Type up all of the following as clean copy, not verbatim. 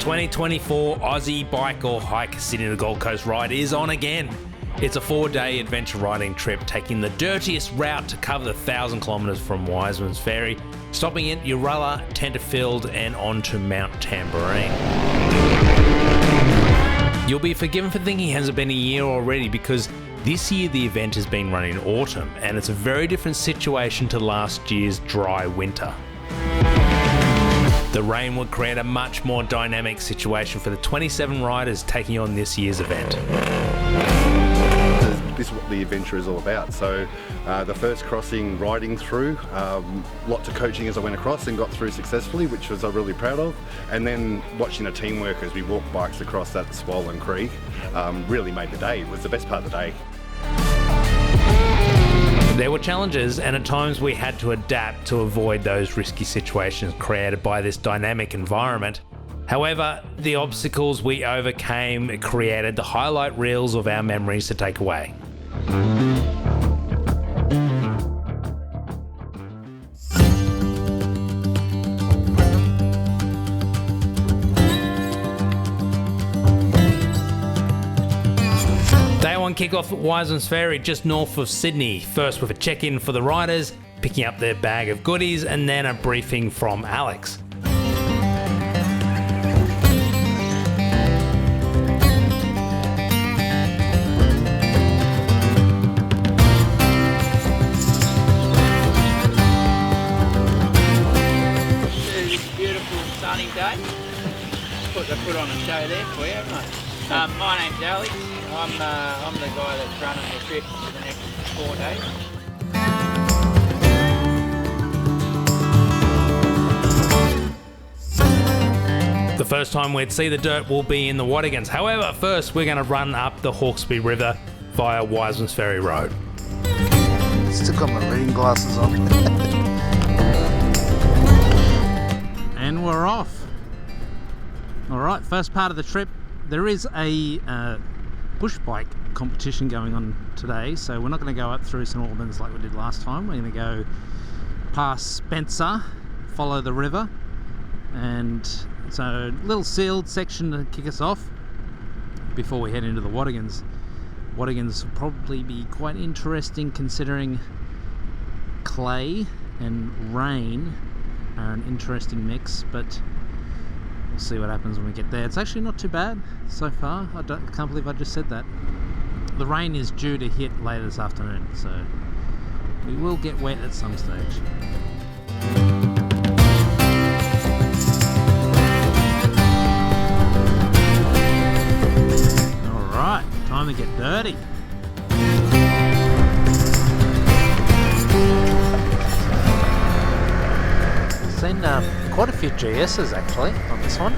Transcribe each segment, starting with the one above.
2024 Aussie Bike or Hike Sydney to Gold Coast ride is on again. It's a 4-day adventure riding trip taking the dirtiest route to cover the 1,000 kilometres from Wisemans Ferry, stopping in Urualla, Tenterfield and on to Mount Tambourine. You'll be forgiven for thinking has it been a year already, because this year the event has been run in autumn and it's a very different situation to last year's dry winter. The rain would create a much more dynamic situation for the 27 riders taking on this year's event. This is what the adventure is all about. So the first crossing riding through, lots of coaching as I went across and got through successfully, which was I'm really proud of. And then watching the teamwork as we walked bikes across that swollen creek really made the day. It was the best part of the day. There were challenges, and at times we had to adapt to avoid those risky situations created by this dynamic environment. However, the obstacles we overcame created the highlight reels of our memories to take away. Day one kick-off at Wisemans Ferry, just north of Sydney. First with a check-in for the riders, picking up their bag of goodies, and then a briefing from Alex. Beautiful sunny day. I put on a show there for you, haven't I? My name's Alex. I'm the guy that's running the trip for the next 4 days. The first time we'd see the dirt will be in the Wadigans. However, first we're going to run up the Hawkesbury River via Wisemans Ferry Road. Still got my reading glasses on. And we're off. Alright, first part of the trip. There is a bush bike competition going on today, so we're not going to go up through St Albans like we did last time. We're going to go past Spencer, follow the river, and so a little sealed section to kick us off before we head into the Wadigans. Wadigans will probably be quite interesting considering clay and rain are an interesting mix, but we'll see what happens when we get there. It's actually not too bad so far. I can't believe I just said that. The rain is due to hit later this afternoon, so we will get wet at some stage. Alright, time to get dirty. Seen quite a few GSs actually on this one.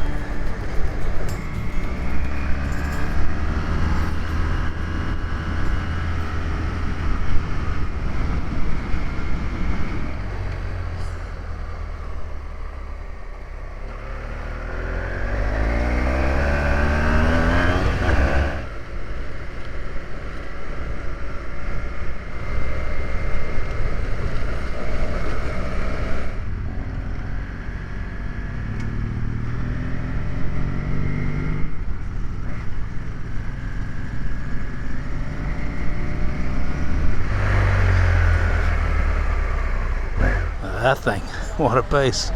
That thing, what a beast.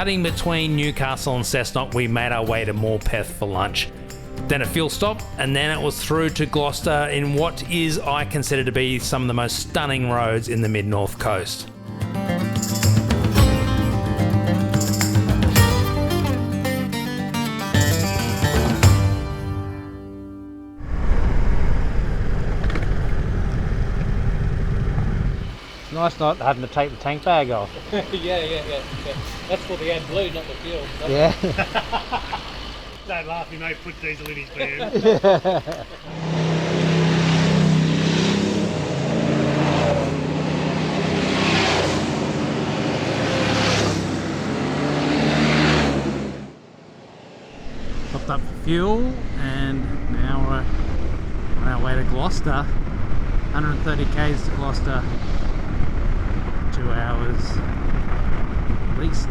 Cutting between Newcastle and Cessnock, we made our way to Morpeth for lunch. Then a fuel stop, and then it was through to Gloucester in what is, I consider to be, some of the most stunning roads in the mid-north coast. Nice not having to take the tank bag off. Yeah. That's for the AdBlue, not the fuel. Yeah. Don't laugh, he may put diesel in his van. Topped up for fuel, and now we're on our way to Gloucester. 130 k's to Gloucester. 2 hours at least.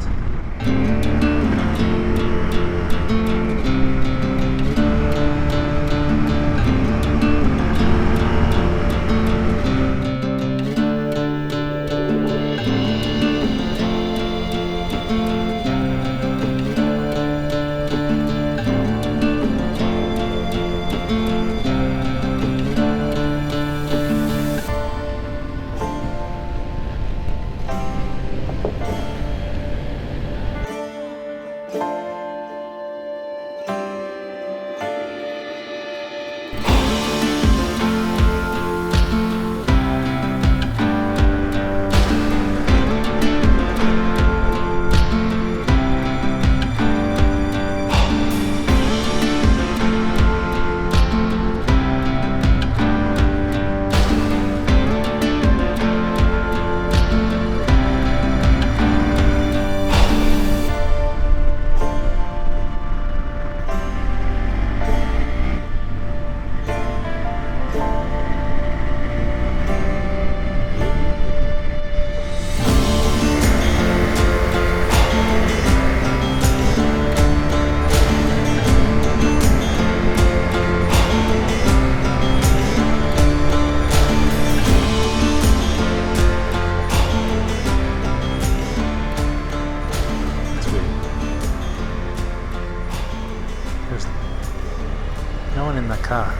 No one in the car.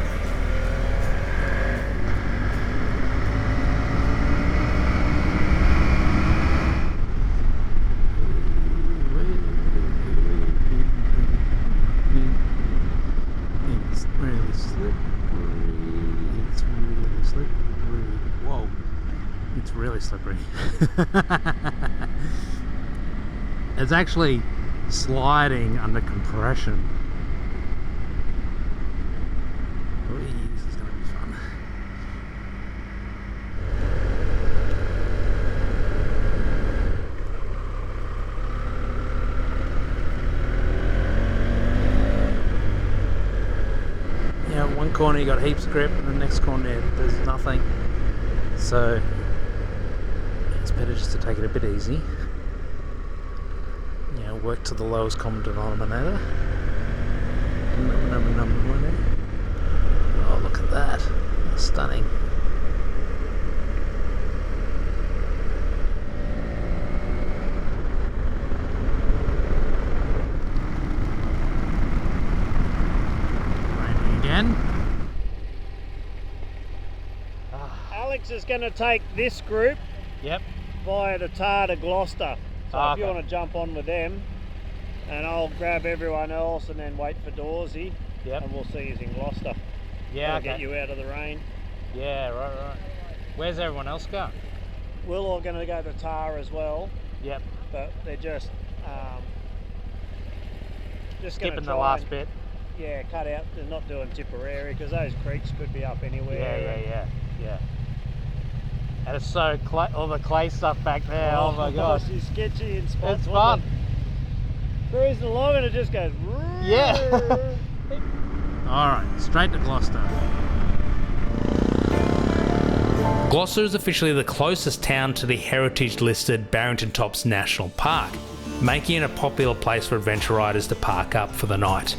It's really slippery. It's really slippery. Whoa. It's really slippery. It's actually sliding under compression. This is going to be fun. Yeah, one corner you got heaps of grip, and the next corner there's nothing. So it's better just to take it a bit easy. Yeah, work to the lowest common denominator. Oh, look at that. Stunning. Raining again. Alex is going to take this group Yep. via the Tar to Gloucester. So if you Okay. want to jump on with them, and I'll grab everyone else and then wait for Dawsey, Yep. and we'll see you in Gloucester. Yeah, That'll okay. get you out of the rain. Yeah, right. Where's everyone else going? We're all going to go to Tar as well, Yep. but they're just going to Skipping the last bit. Yeah, cut out. They're not doing Tipperary because those creeks could be up anywhere. Yeah. And it's so all the clay stuff back there. Oh my gosh. It's sketchy in spots. It's fun. Cruising along and it just goes. Yeah. Alright, straight to Gloucester. Gloucester is officially the closest town to the heritage-listed Barrington Tops National Park, making it a popular place for adventure riders to park up for the night.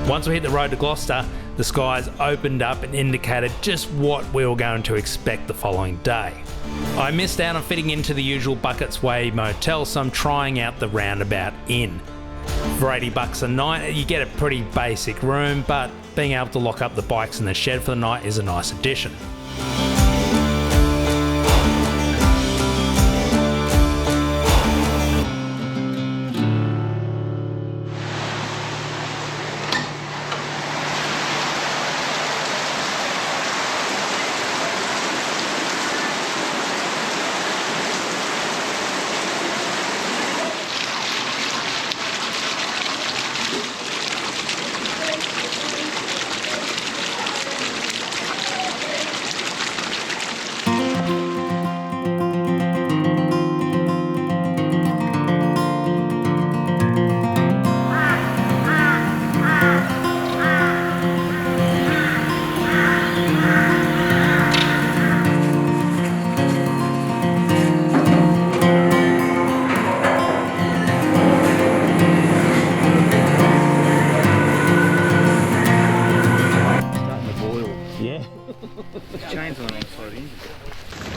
Once we hit the road to Gloucester, the skies opened up and indicated just what we were going to expect the following day. I missed out on fitting into the usual Buckets Way motel, so I'm trying out the Roundabout Inn. For $80 a night, you get a pretty basic room, but being able to lock up the bikes in the shed for the night is a nice addition.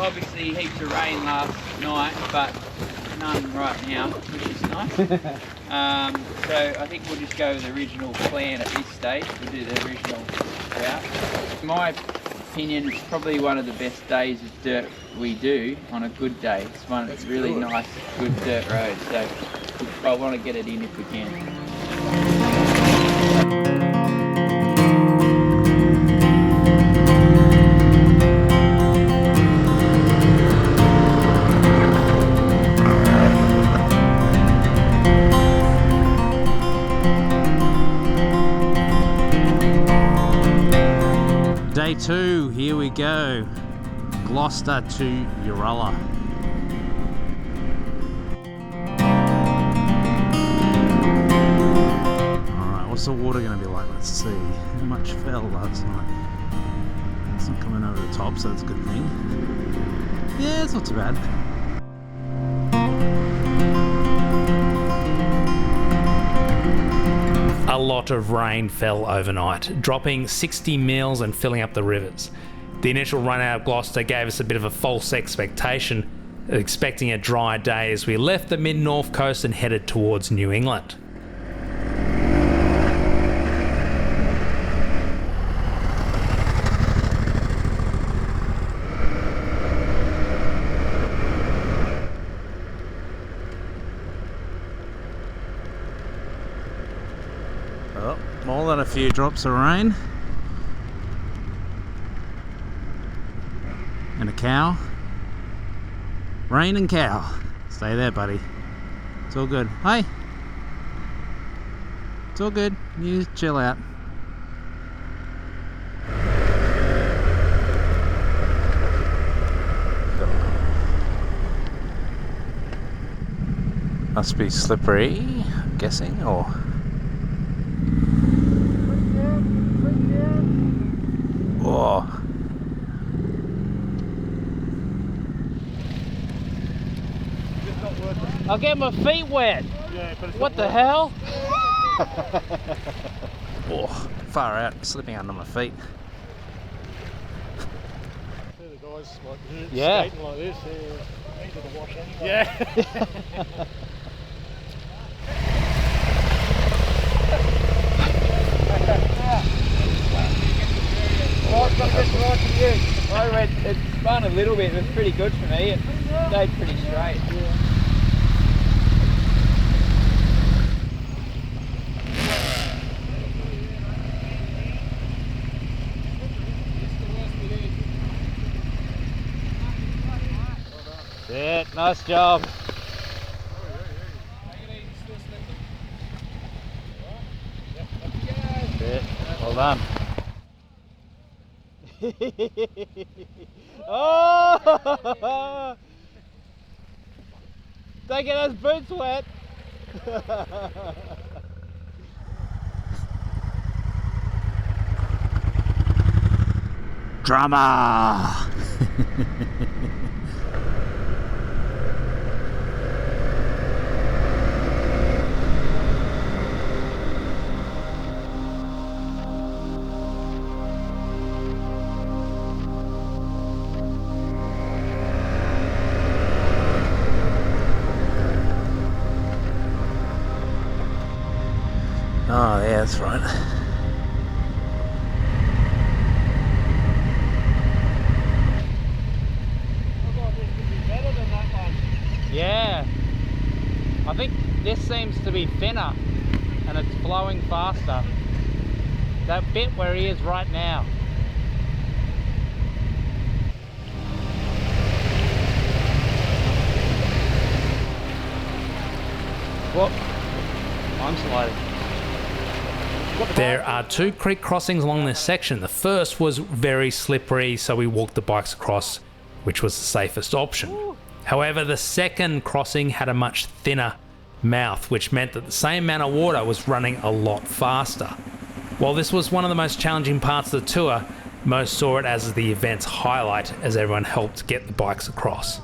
Obviously heaps of rain last night, but none right now, which is nice. So I think we'll just go with the original plan at this stage. We'll do the original route. In my opinion, it's probably one of the best days of dirt we do on a good day. It's one that's really nice, good dirt road. So I want to get it in if we can. Day 2, here we go. Gloucester to Urualla. Alright, what's the water going to be like? Let's see. How much fell last night? It's not coming over the top, so that's a good thing. Yeah, it's not too bad. A lot of rain fell overnight, dropping 60 mils and filling up the rivers. The initial run out of Gloucester gave us a bit of a false expectation, expecting a dry day as we left the mid-north coast and headed towards New England. Oh, more than a few drops of rain. And a cow. Rain and cow. Stay there, buddy. It's all good. Hey! It's all good. You chill out. Must be slippery, I'm guessing, or... Oh. I'll get my feet wet. Yeah, but it's What not the hell? Oh, far out, slipping under my feet. See the guys like Yeah. skating like this. These are the wash anyway. Yeah. It spun a little bit, it was pretty good for me. It stayed pretty straight. Yeah, nice job. Yeah, well done. Oh! Don't get those boots wet. Drama! Oh, yeah, that's right. I thought this would be better than that one. Yeah. I think this seems to be thinner and it's flowing faster. That bit where he is right now. Whoop. I'm sliding. There are 2 creek crossings along this section. The first was very slippery, so we walked the bikes across, which was the safest option. However, the second crossing had a much thinner mouth, which meant that the same amount of water was running a lot faster. While this was one of the most challenging parts of the tour, most saw it as the event's highlight as everyone helped get the bikes across.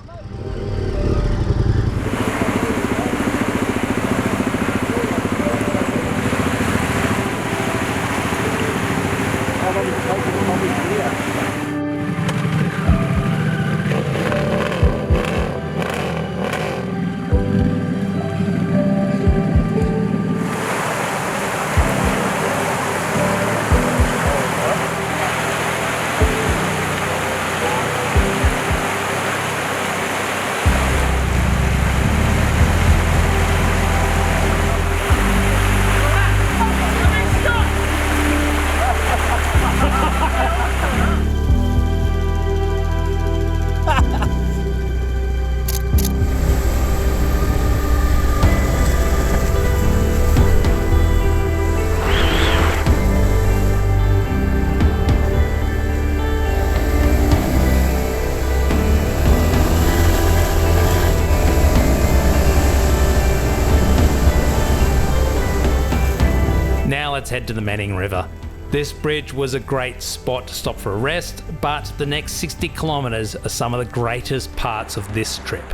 Let's head to the Manning River. This bridge was a great spot to stop for a rest, but the next 60 kilometres are some of the greatest parts of this trip.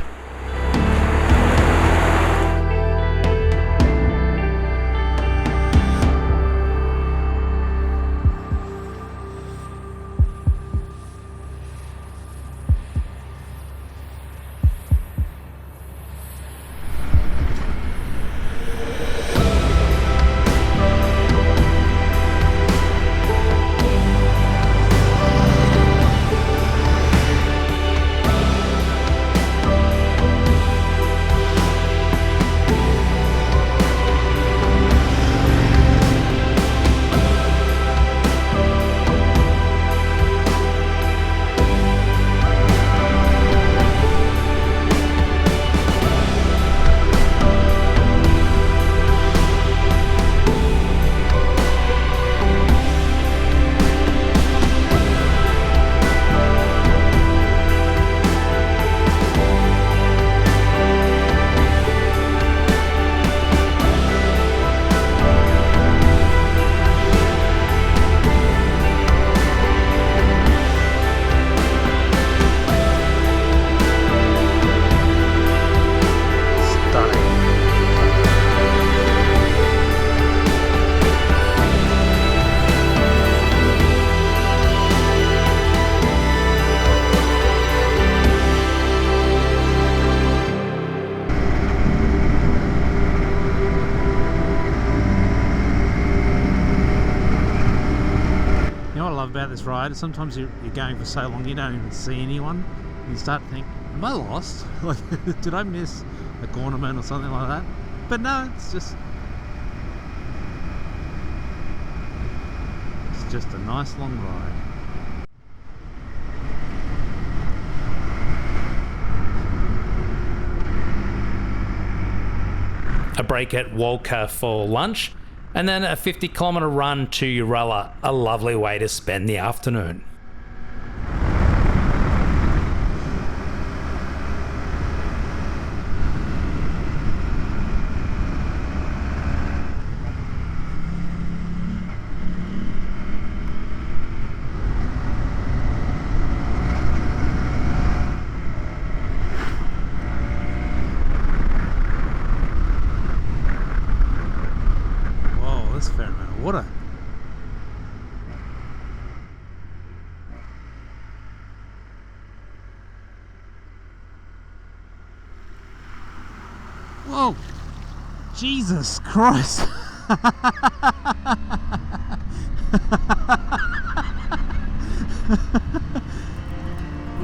About this ride, sometimes you're going for so long you don't even see anyone. You start to think, am I lost? Like, did I miss a ornament or something like that? But no, it's just a nice long ride. A break at Walker for lunch, and then a 50-kilometre run to Urualla, a lovely way to spend the afternoon. Fair amount of water. Whoa! Jesus Christ!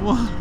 What?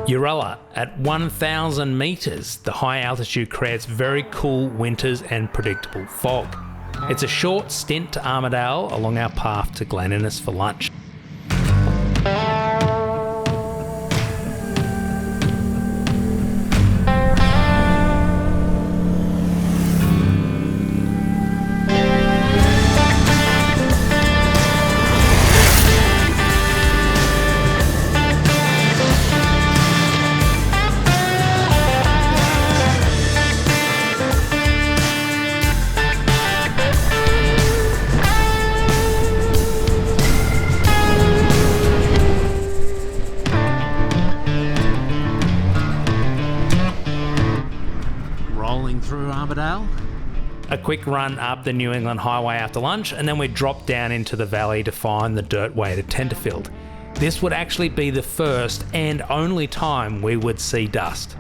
Urualla, at 1,000 metres, the high altitude creates very cool winters and predictable fog. It's a short stint to Armidale along our path to Glen Innes for lunch. Through Armidale. A quick run up the New England Highway after lunch, and then we drop down into the valley to find the dirt way to Tenterfield. This would actually be the first and only time we would see dust.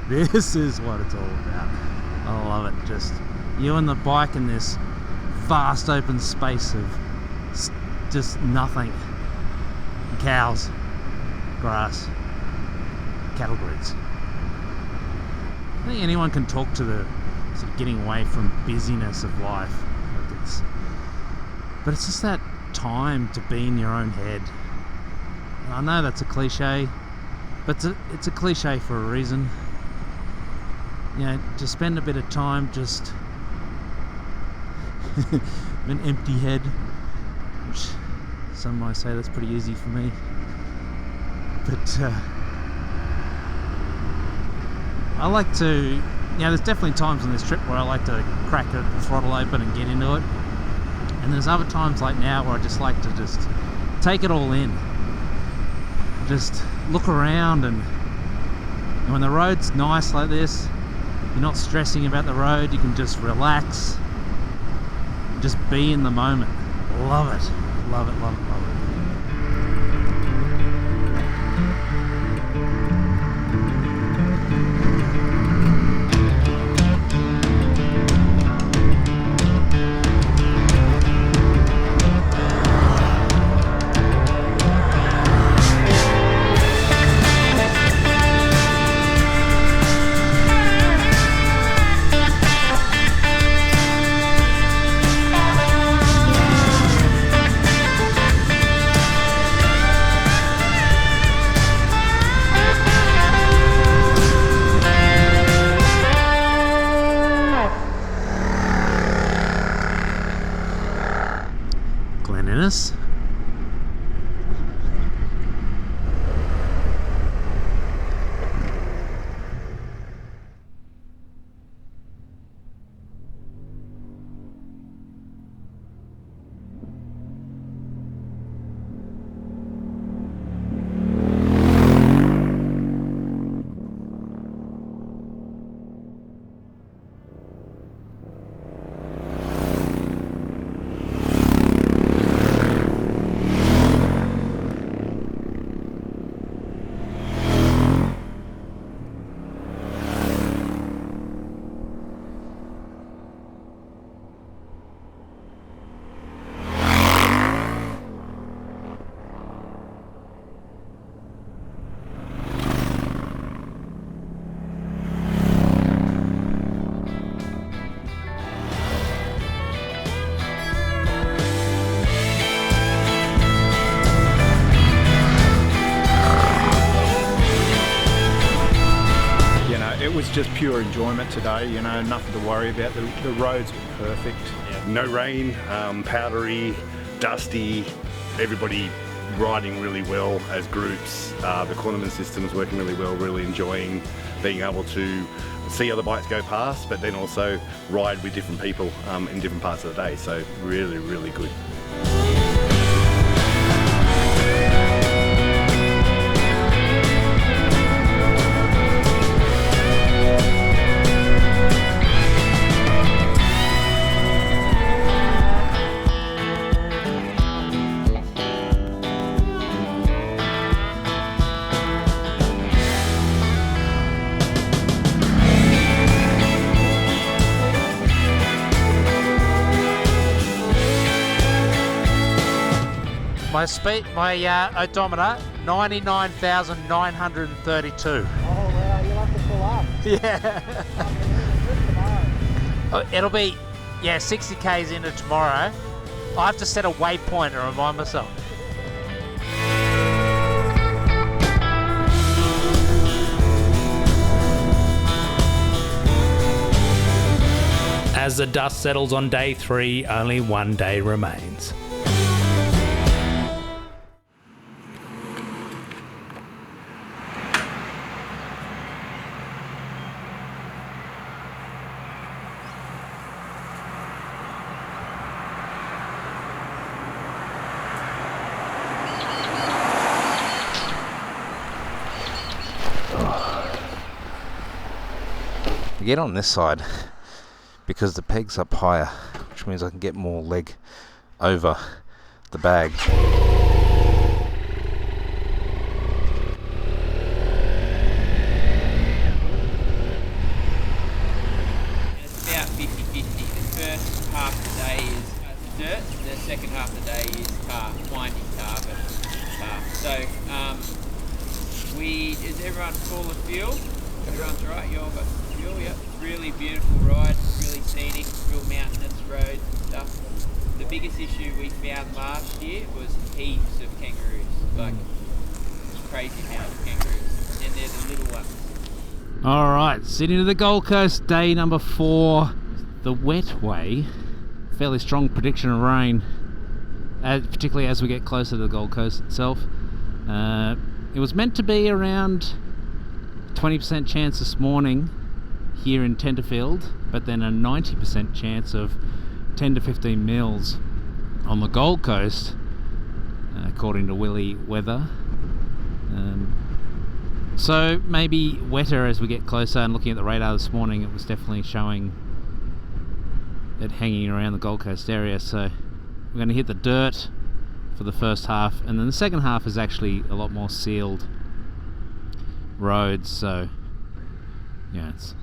This is what it's all about. I love it. Just you and the bike in this vast open space of just nothing. Cows, grass, cattle grids. I think anyone can talk to the sort of getting away from busyness of life. But it's just that time to be in your own head. I know that's a cliche, but it's a cliche for a reason. You know, to spend a bit of time just an empty head, which some might say that's pretty easy for me. But I like to, you know, there's definitely times on this trip where I like to crack the throttle open and get into it. And there's other times like now where I just like to just take it all in. Just look around, and when the road's nice like this, you're not stressing about the road, you can just relax, just be in the moment. Love it, love it, love it, love it. just pure enjoyment today, you know, nothing to worry about. The roads are perfect. No rain, powdery, dusty, everybody riding really well as groups. The cornerman system's working really well, really enjoying being able to see other bikes go past, but then also ride with different people in different parts of the day. So really, really good. My odometer, 99,932. Oh wow, you'll have to pull up. Yeah. It'll be, 60 k's into tomorrow. I have to set a waypoint and remind myself. As the dust settles on day 3, only one day remains. I get on this side because the peg's up higher, which means I can get more leg over the bag. It's about 50-50. The first half of the day is dirt, the second half of the day is tar, winding tar, but tar. So, is everyone full of fuel? Everyone's right, you all got fuel, yep. Really beautiful ride, really scenic, real mountainous roads and stuff. The biggest issue we found last year was heaps of kangaroos, like crazy amount of kangaroos, and they're the little ones. Alright, sitting to the Gold Coast, day number 4, the wet way. Fairly strong prediction of rain, particularly as we get closer to the Gold Coast itself. It was meant to be around 20% chance this morning here in Tenterfield, but then a 90% chance of 10 to 15 mils on the Gold Coast, according to Willy Weather. So maybe wetter as we get closer, and looking at the radar this morning, it was definitely showing it hanging around the Gold Coast area. So we're going to hit the dirt for the first half, and then the second half is actually a lot more sealed roads, so yeah, it's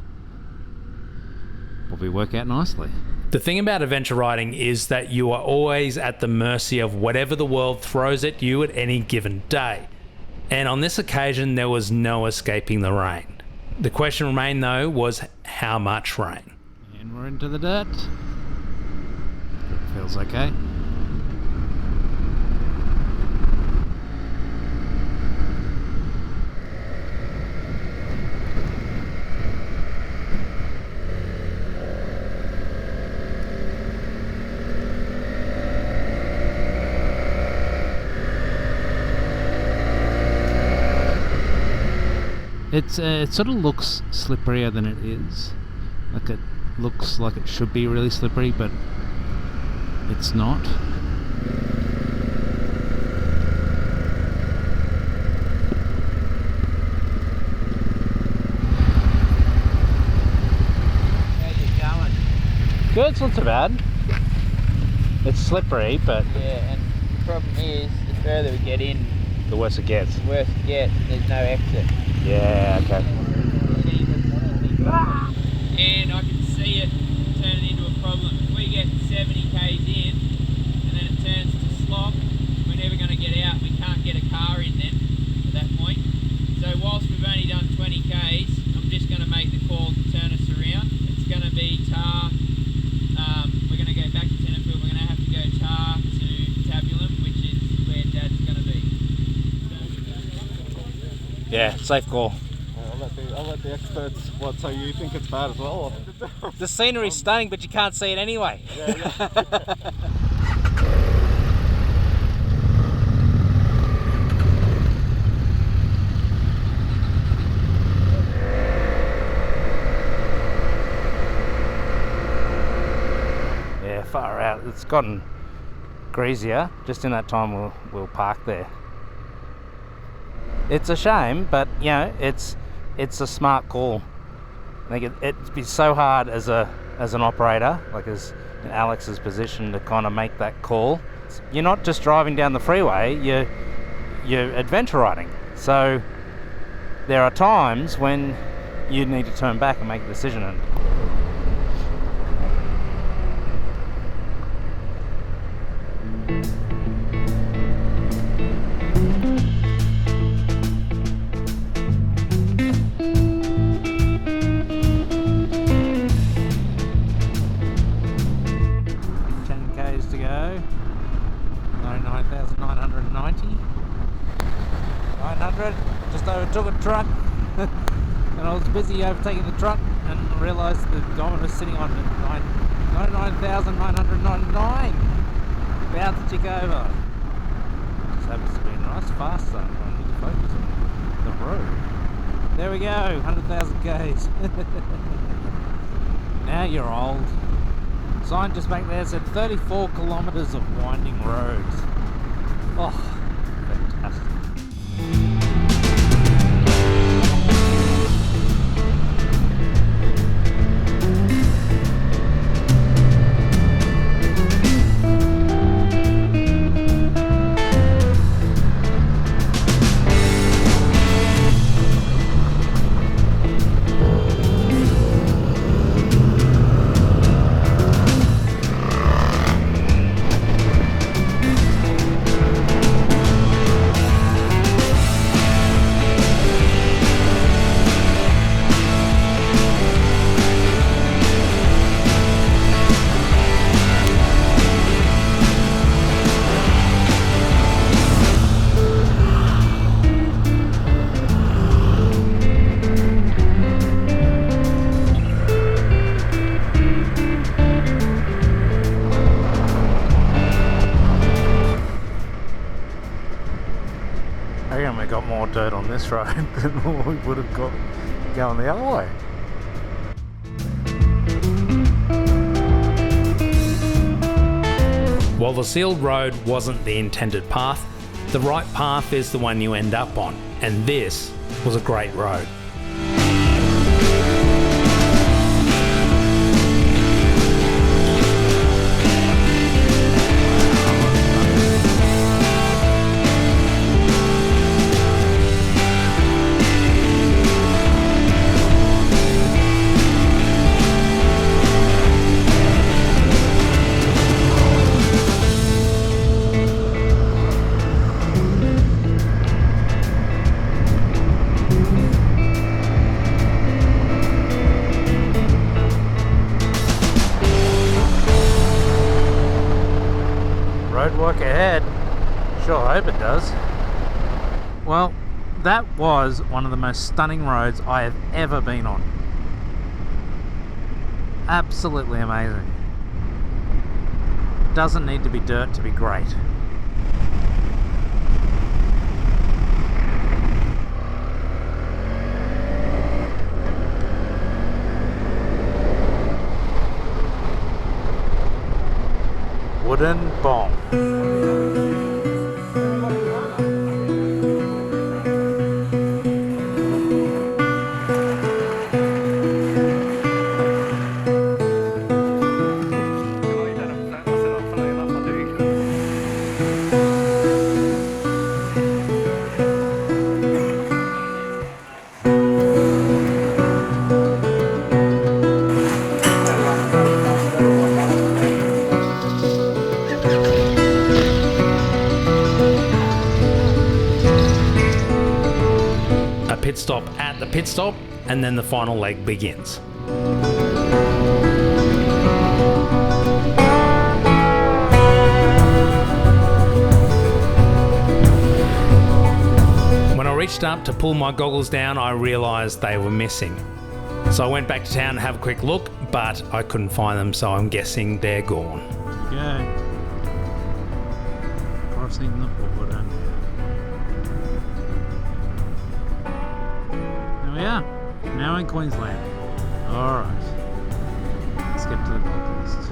probably work out nicely. The thing about adventure riding is that you are always at the mercy of whatever the world throws at you at any given day. And on this occasion, there was no escaping the rain. The question remained though was how much rain? And we're into the dirt. Feels okay. It sort of looks slipperier than it is. Like it looks like it should be really slippery, but it's not. How's it going? Good, it's not too bad. It's slippery, but Yeah, and the problem is, the further we get in, the worse it gets. the worse it gets, and there's no exit. Yeah, okay. And I can see it turning into a problem. If we get 70 k's in and then it turns to slop, we're never going to get out. We can't get a car in then at that point. So whilst we've only done 20 k's, I'm just going to make the call to turn us around. It's going to be tar. We're going to go back to Tenterfield. We're going to have to go tar to Tabulum, which is where Dad's going to be. Yeah, safe call. I'll let the experts. What? So you think it's bad as well? The scenery's stunning, but you can't see it anyway. Yeah, far out. It's gotten greasier. Just in that time we'll park there. It's a shame, but you know, it's a smart call. I think it'd be so hard as an operator, like as in Alex's position, to kind of make that call. You're not just driving down the freeway, you're adventure riding. So there are times when you need to turn back and make a decision. And 900, just overtook a truck and I was busy overtaking the truck and realised the odometer was sitting on 99,999, about to tick over. Just happens to be a nice fast zone. I need to focus on the road. There we go, 100,000 Ks. Now you're old. Sign just back there said 34 kilometres of winding roads. Oh, fantastic. We got more dirt on this road than we would have got going the other way. While the sealed road wasn't the intended path, the right path is the one you end up on, and this was a great road. Roadwork ahead. Sure hope it does. Well, that was one of the most stunning roads I have ever been on. Absolutely amazing. Doesn't need to be dirt to be great. Wooden bomb. Pit stop at the pit stop, and then the final leg begins. When I reached reached up to pull my goggles down, I realised they were missing. So I went back to town to have a quick look, but I couldn't find them, so I'm guessing they're gone. Go. Crossing the border. There we are. Now in Queensland. Alright. Let's get to the Gold Coast.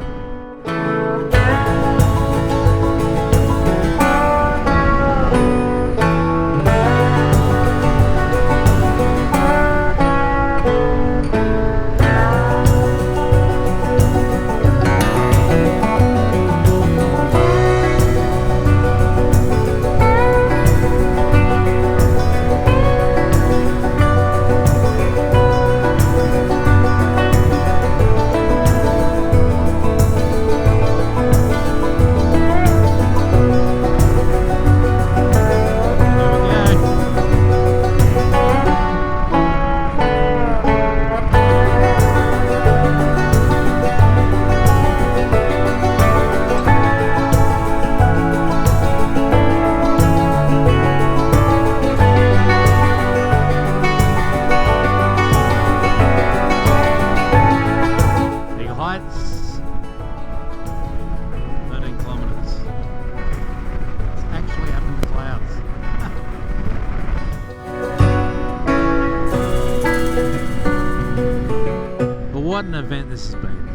What an event this has been.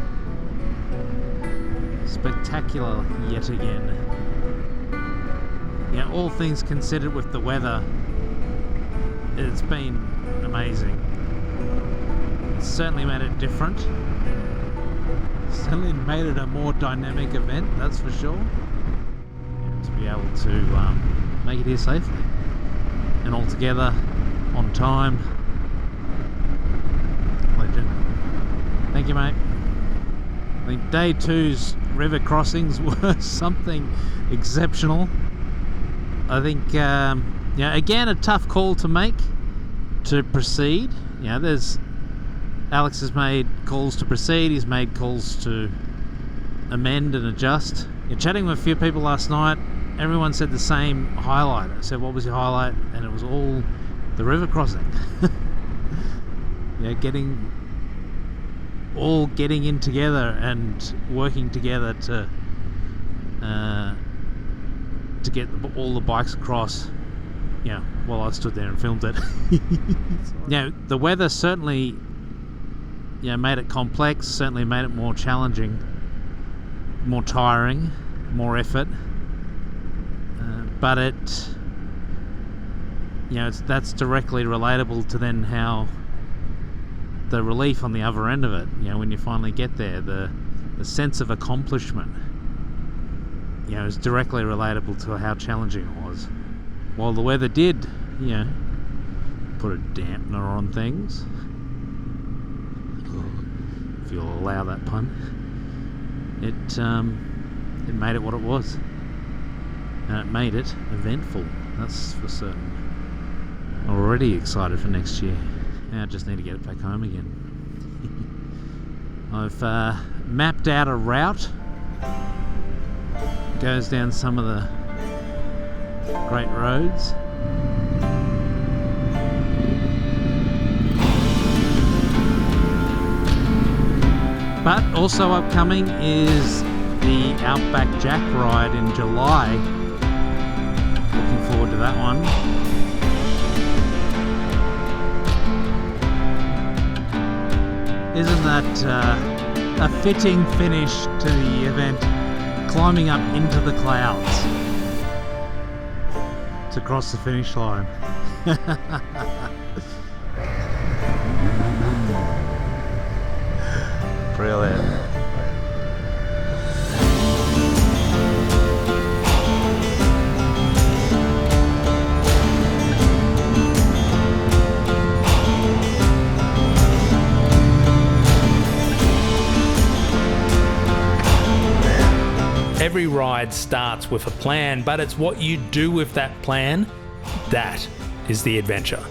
Spectacular yet again. Yeah, all things considered with the weather, it's been amazing. It's certainly made it different. Certainly made it a more dynamic event, that's for sure. Yeah, to be able to make it here safely. And all together, on time. Legend. Thank you, mate. I think day 2's river crossings were something exceptional. I think, again, a tough call to make to proceed. Alex has made calls to proceed, he's made calls to amend and adjust. Chatting with a few people last night, everyone said the same highlight. I said, what was your highlight? And it was all the river crossing. Getting in together and working together to get all the bikes across. While I stood there and filmed it. The weather certainly made it complex, certainly made it more challenging, more tiring, more effort, but that's directly relatable to then how the relief on the other end of it, when you finally get there, the sense of accomplishment, is directly relatable to how challenging it was. While the weather did, put a dampener on things, if you'll allow that pun, it made it what it was, and it made it eventful, that's for certain. Already excited for next year. I just need to get it back home again. I've mapped out a route. Goes down some of the great roads. But also upcoming is the Outback Jack ride in July. Looking forward to that one. Isn't that a fitting finish to the event? Climbing up into the clouds to cross the finish line. Brilliant. Every ride starts with a plan, but it's what you do with that plan that is the adventure.